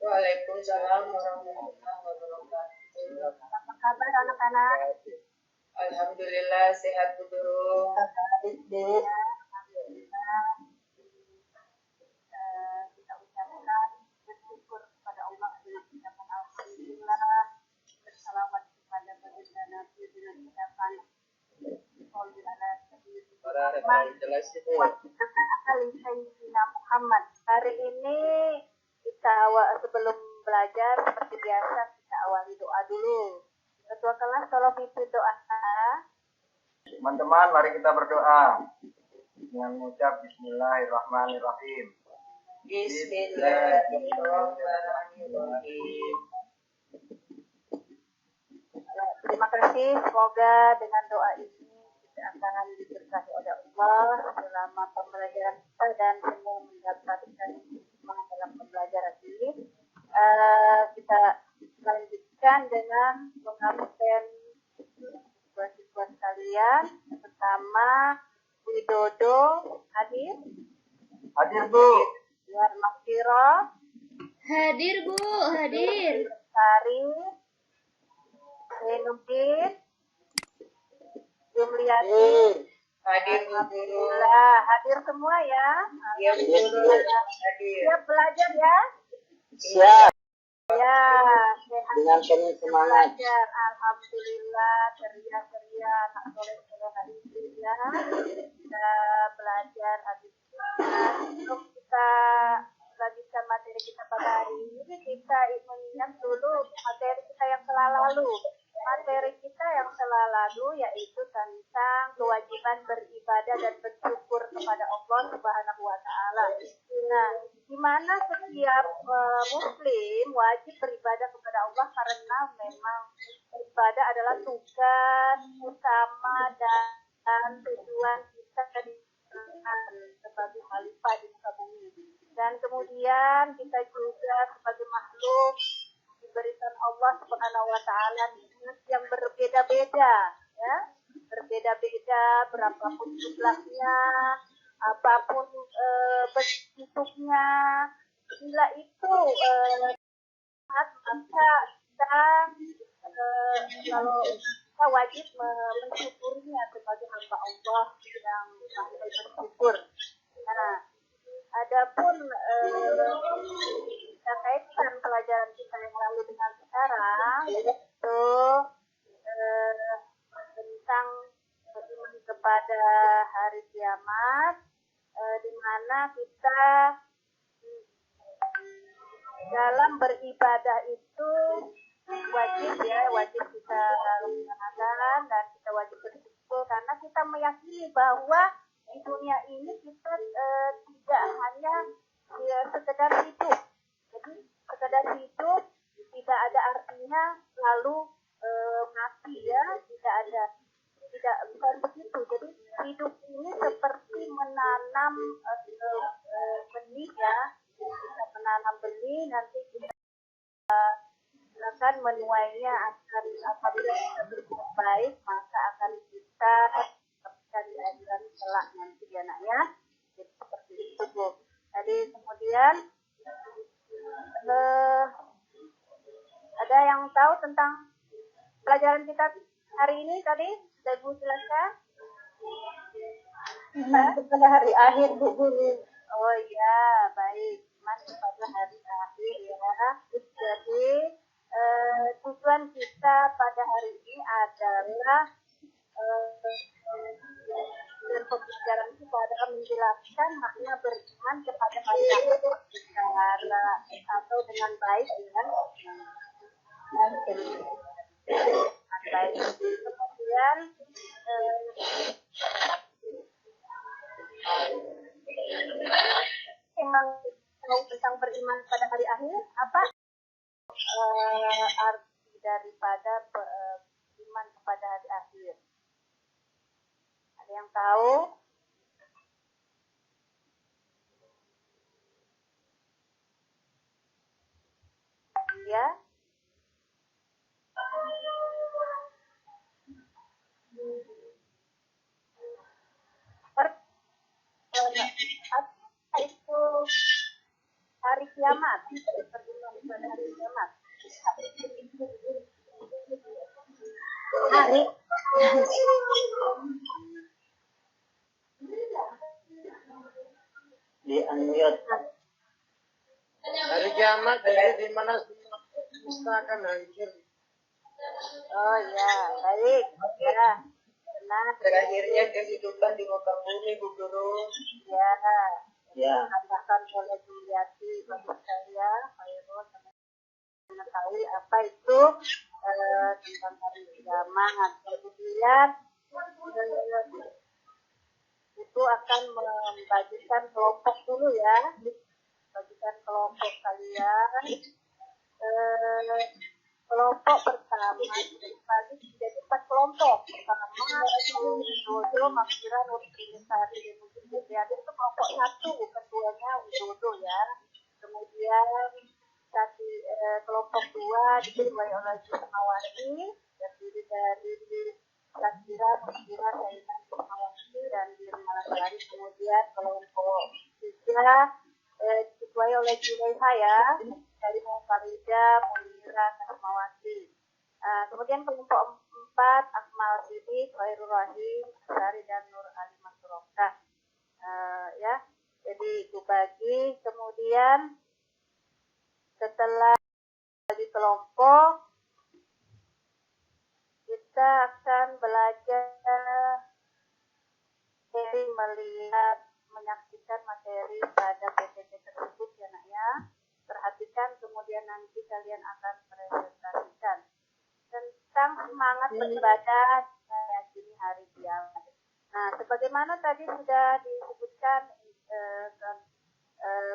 Waalaikumsalam warahmatullahi wabarakatuh. Apa kabar anak-anak? Alhamdulillah sehat Bu Guru. Alhamdulillah. Kita ucapkan bersyukur kepada Allah dengan ucapan alhamdulillah, bersalawat kepada baginda Nabi dengan ucapan Muhammad. Hari ini kita sebelum belajar seperti biasa kita awali doa dulu. Ketua kelas tolong pimpin doa. Teman-teman, mari kita berdoa dengan mengucap Bismillahirrahmanirrahim. Bismillahirrahmanirrahim. Terima kasih. Semoga dengan doa ini kita akan diberkahi oleh Allah selama pembelajaran kita dan semua mendapatkan semangat dalam pembelajaran ini. Kita lanjutkan dengan mengabsen siswa-siswa sekalian. Pertama, Widodo hadir. Hadir, Bu. Luar Makfiro. Hadir, Bu. Hadir. Sari. Renudin. Jumliyati. Hadir Bu Guru. Hadir semua ya. Ya Bu Guru. Hadir. Siap belajar ya. Siap. Ya, sehat. Dengan penuh semangat. Belajar. Alhamdulillah, ceria-ceria, anak soleh-soleh hari ini ya. Kita belajar habis sebelum kita lanjutkan materi kita pada hari ini, kita mengingat dulu materi kita yang telah lalu. Materi kita yang telah lalu yaitu tentang kewajiban beribadah dan bersyukur kepada Allah Subhanahu wa Ta'ala. Nah, di mana setiap Muslim wajib beribadah kepada Allah karena memang beribadah adalah tugas utama dan tujuan kita sebagai khalifah di muka bumi. Dan kemudian kita juga sebagai makhluk diberikan Allah Subhanahu wa Ta'ala yang berbeda-beda, ya, berbeda-beda berapapun jumlahnya, apapun bentuknya. Bila itu maka kita kalau kita wajib mensyukurinya sebagai hamba Allah yang pandai bersyukur. Nah, adapun kita kaitkan pelajaran kita yang lalu dengan sekarang, yaitu tentang beriman kepada hari kiamat, di mana kita dalam beribadah itu wajib kita laksanakan dan kita wajib bersyukur karena kita meyakini bahwa di dunia ini kita tidak hanya sekedar hidup. Jadi sekedar hidup tidak ada artinya lalu mati ya, bukan begitu. Jadi hidup ini seperti menanam benih ya, kita menanam benih nanti kita akan menuainya apabila kita berbuat baik maka akan kita dapatkan di akhirat kelak nanti ya nak ya. Jadi seperti itu Bu. Tadi kemudian ada yang tahu tentang pelajaran kita hari ini tadi? Sudah Bu jelaskan? Pada hari akhir Bu Guru. Oh iya, baik. Iman pada hari akhir ya. Jadi tujuan kita pada hari ini adalah dan pembelajaran kita adalah menjelaskan makna beriman kepada hari akhir secara atau dengan baik dengan baik. Kemudian emang tahu tentang beriman pada hari akhir apa arti daripada iman kepada hari akhir? Ada yang tahu? Ya. Apa itu kiamat. Beriman pada hari kiamat. Hari Di unmute. Hari kiamat dari di mana semesta akan hancur. Oh ya, baik. Ya, benar. Terakhirnya kehidupan di muka bumi, Bu Guru. Ya, Ya. tambahkan oleh Juliati bagi saya, Khairul, mengetahui apa itu tentang hari kiamat. Kemudian itu akan membagikan kelompok dulu ya, bagikan kelompok kalian. Kelompok pertama dibagi menjadi 4 kelompok. Pertama, Widodo, Makira, Nurtrisari, dan mungkin Widyadi itu kelompok 1, ketuanya Widodo ya. Kemudian kelompok 2 diketuai oleh Ismawati, terdiri dari Sakira, Makira, Saiman, Ismawati, dan Dirmalasari. Kemudian kelompok 3 diketuai oleh Julaiha ya, dari Mufarida, Munira, Ismawati. Kemudian kelompok 4 Akmal Sidik, Khairul Rahim, Sari, dan Nur Alimah Surokah. Ya, jadi itu bagi. Kemudian setelah bagi kelompok, kita akan belajar dari melihat, menyaksikan materi pada PPT tersebut ya nak ya. Perhatikan, kemudian nanti kalian akan presentasikan tentang semangat beribadah meyakini hari kiamat. Nah, sebagaimana tadi sudah disebutkan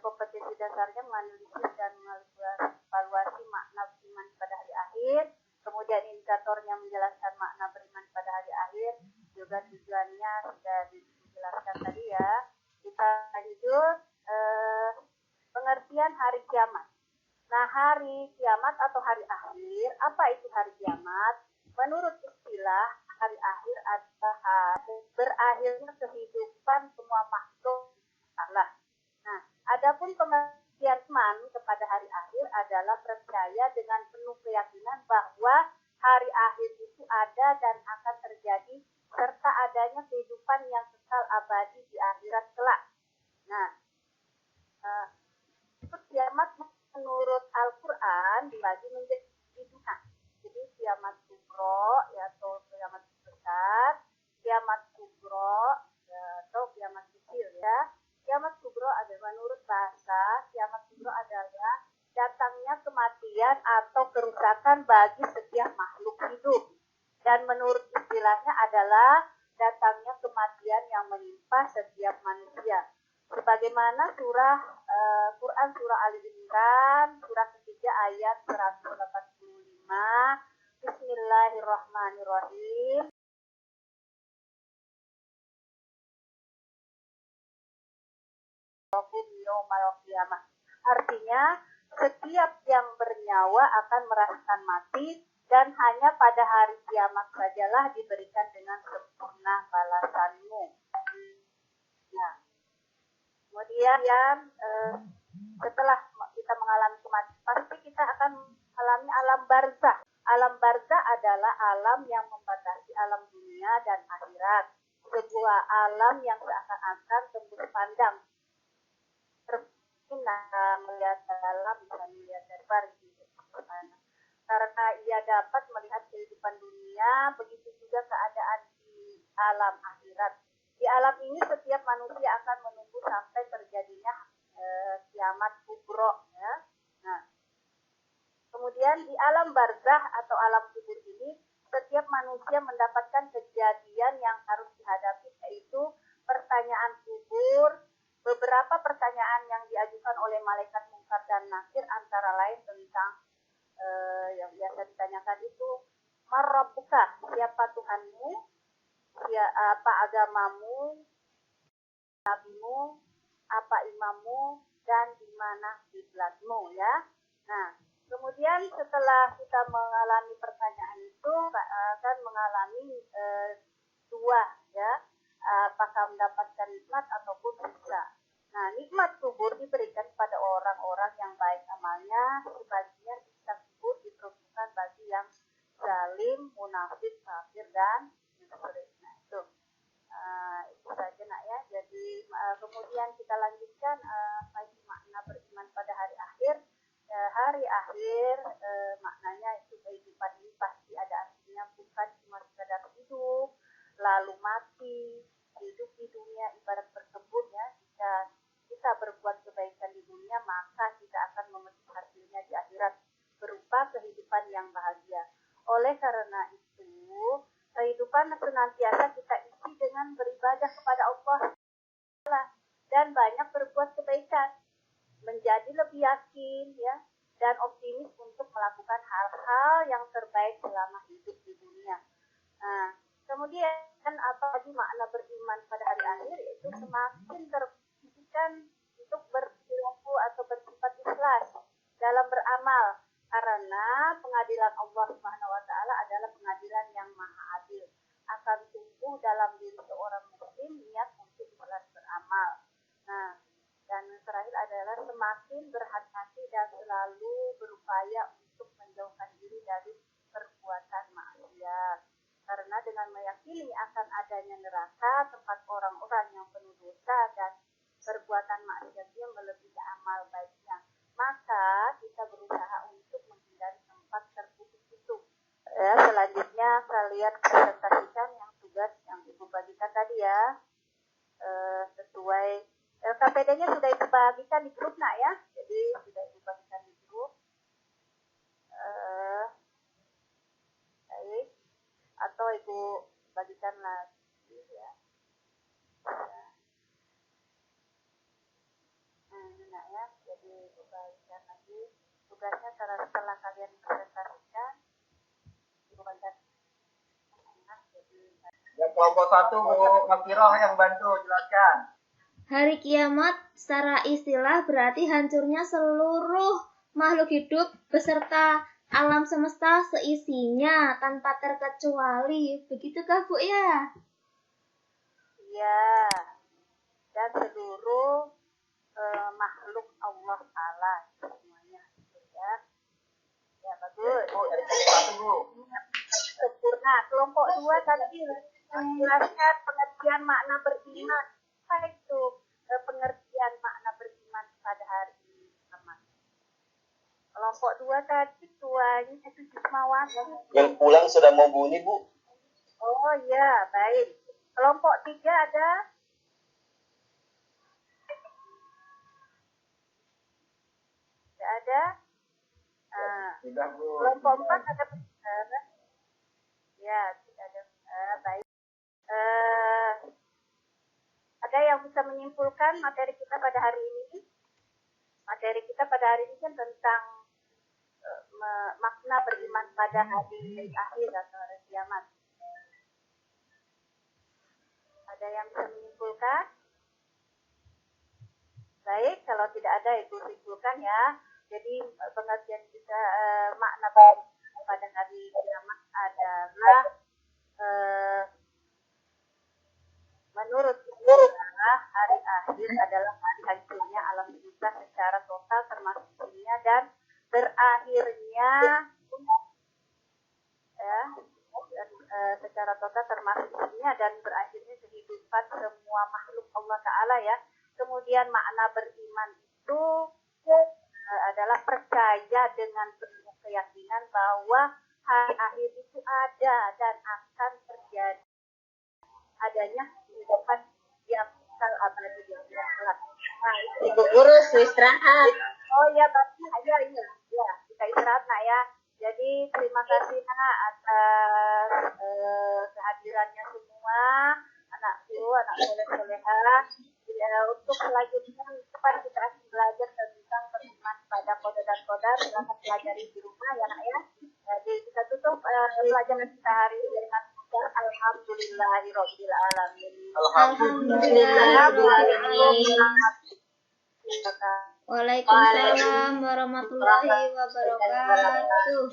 kompetensi dasarnya menganalisis dan mengevaluasi makna beriman pada hari akhir, kemudian indikatornya menjelaskan makna beriman pada hari akhir, juga tujuannya sudah dijelaskan tadi ya. Kita lanjut pengertian hari kiamat. Nah, hari kiamat atau hari akhir, apa itu hari kiamat? Menurut istilah, hari akhir adalah berakhirnya kehidupan semua makhluk Allah. Nah, adapun pengertian iman kepada hari akhir adalah percaya dengan penuh keyakinan bahwa hari akhir itu ada dan akan terjadi, serta adanya kehidupan yang kekal abadi di akhirat kelak. Nah, kiamat menurut Al-Quran dibagi menjadi 2. Jadi kiamat kubro ya, atau kiamat besar, kiamat kubro ya, atau kiamat kecil ya. Kiamat kubro adalah menurut bahasa, kiamat kubro adalah datangnya kematian atau kerusakan bagi setiap makhluk hidup. Dan menurut istilahnya adalah datangnya kematian yang menimpa setiap manusia. Sebagaimana Quran surah Ali Imran surah ketiga ayat 185. Bismillahirrahmanirrahim. Artinya setiap yang bernyawa akan merasakan mati, dan hanya pada hari kiamat sajalah diberikan dengan sempurna balasanmu. Nah, kemudian setelah kita mengalami kematian, pasti kita akan mengalami alam barzah. Alam barzah adalah alam yang membatasi alam dunia dan akhirat. Sebuah alam yang seakan-akan tembus pandang. Melihat dalam, bisa melihat dari luar gitu. Karena ia dapat melihat kehidupan dunia, begitu juga keadaan di alam akhirat. Di alam ini setiap manusia akan menunggu sampai terjadinya kiamat kubro ya. Nah, kemudian di alam barzah atau alam kubur ini setiap manusia mendapatkan kejadian yang harus dihadapi, yaitu pertanyaan kubur. Beberapa pertanyaan yang diajukan oleh malaikat Munkar dan Nakir antara lain tentang yang biasa ditanyakan itu, Marabbuka, siapa Tuhanmu, apa agamamu, nabimu, apa imammu, dan di mana kiblatmu ya. Nah, kemudian setelah kita mengalami pertanyaan itu, akan mengalami 2 ya, apakah mendapatkan nikmat ataupun tidak. Nah, nikmat kubur diberikan pada orang-orang yang baik amalnya, sebagian siksa kubur diperuntukkan bagi yang zalim, munafik, kafir, dan musyrik. Nah, itu saja nak ya. Jadi kemudian kita lanjutkan lagi makna beriman pada hari akhir. Hari akhir maknanya itu kehidupan ini pasti ada artinya, bukan cuma sekedar hidup lalu mati. Hidup di dunia ibarat berkebun ya. Jika kita berbuat kebaikan di dunia, maka kita akan memetik hasilnya di akhirat berupa kehidupan yang bahagia. Oleh karena itu, kehidupan senantiasa kita isi dengan beribadah kepada Allah dan banyak berbuat kebaikan, menjadi lebih yakin ya dan optimis untuk melakukan hal-hal yang terbaik selama hidup di dunia. Nah, kemudian apa lagi makna beriman pada hari akhir, yaitu semakin terpikirkan untuk berperilaku atau bersifat ikhlas dalam beramal, karena pengadilan Allah Subhanahu wa taala adalah pengadilan yang maha adil. Akan tumbuh dalam diri seorang muslim niat untuk ikhlas beramal. Nah, dan terakhir adalah semakin berhati-hati dan selalu berupaya untuk menjauhkan diri dari perbuatan maksiat. Karena dengan meyakini akan adanya neraka, tempat orang-orang yang penuh dosa dan perbuatan maksiatnya melebihi amal baiknya, maka kita berusaha untuk menghindari tempat terburuk itu. Selanjutnya kalian presentasikan yang tugas yang Ibu bagikan tadi ya. Sesuai LKPD-nya sudah Ibu bagikan di grup nak ya. Jadi sudah Ibu bagikan di grup. Baik. Atau Ibu bagikan lagi ya. Nah ya, jadi Ibu bagikan lagi tugasnya setelah kalian presentasikan, Ibu bagikan. Ya, kelompok 1 Bu Makiroh yang bantu jelaskan. Hari kiamat secara istilah berarti hancurnya seluruh makhluk hidup beserta alam semesta seisinya tanpa terkecuali. Begitukah Bu ya? Iya. Dan seluruh makhluk Allah Ta'ala semuanya ya. Ya bagus. Bu, dari kelompok 1 Bu. Sempurna. Kelompok 2 tadi menjelaskan pengertian makna beriman. Apa itu pengertian makna beriman pada hari kiamat? Kelompok 2 tadi tuanya itu Jismawati. Yang pulang sudah mau bunyi, Bu. Oh iya, baik. Kelompok 3 ada? Tidak ada? Sudah Bu. Kelompok 4 ada? Ya, tidak ada. Baik. Ada yang bisa menyimpulkan materi kita pada hari ini? Materi kita pada hari ini kan tentang makna beriman pada hari akhir atau hari kiamat. Ada yang bisa menyimpulkan? Baik, kalau tidak ada Ibu simpulkan ya. Jadi pengertian kita makna pada hari kiamat adalah menurut hari akhir adalah hari hancurnya alam semesta secara total termasuk dunia dan berakhirnya ya, secara total termasuk dunia dan berakhirnya kehidupan semua makhluk Allah Ta'ala ya. Kemudian makna beriman itu adalah percaya dengan penuh keyakinan bahwa hari akhir itu ada dan akan terjadi adanya kehidupan yang kekal abadi di akhirat. Nah, Ibu guru istirahat. oh ya, berarti ya ini ya kita istirahat nak ya. Jadi terima kasih nak atas kehadirannya semua anakku, anak soleh-soleha. Untuk selanjutnya depan kita akan belajar tentang beriman pada kode dan kodar. Silakan pelajari di rumah ya nak ya. Jadi kita tutup pelajaran kita hari ini dengan Alhamdulillahirabbil alamin. Alhamdulillahirobbilalamin. Waalaikumsalam warahmatullahi wabarakatuh.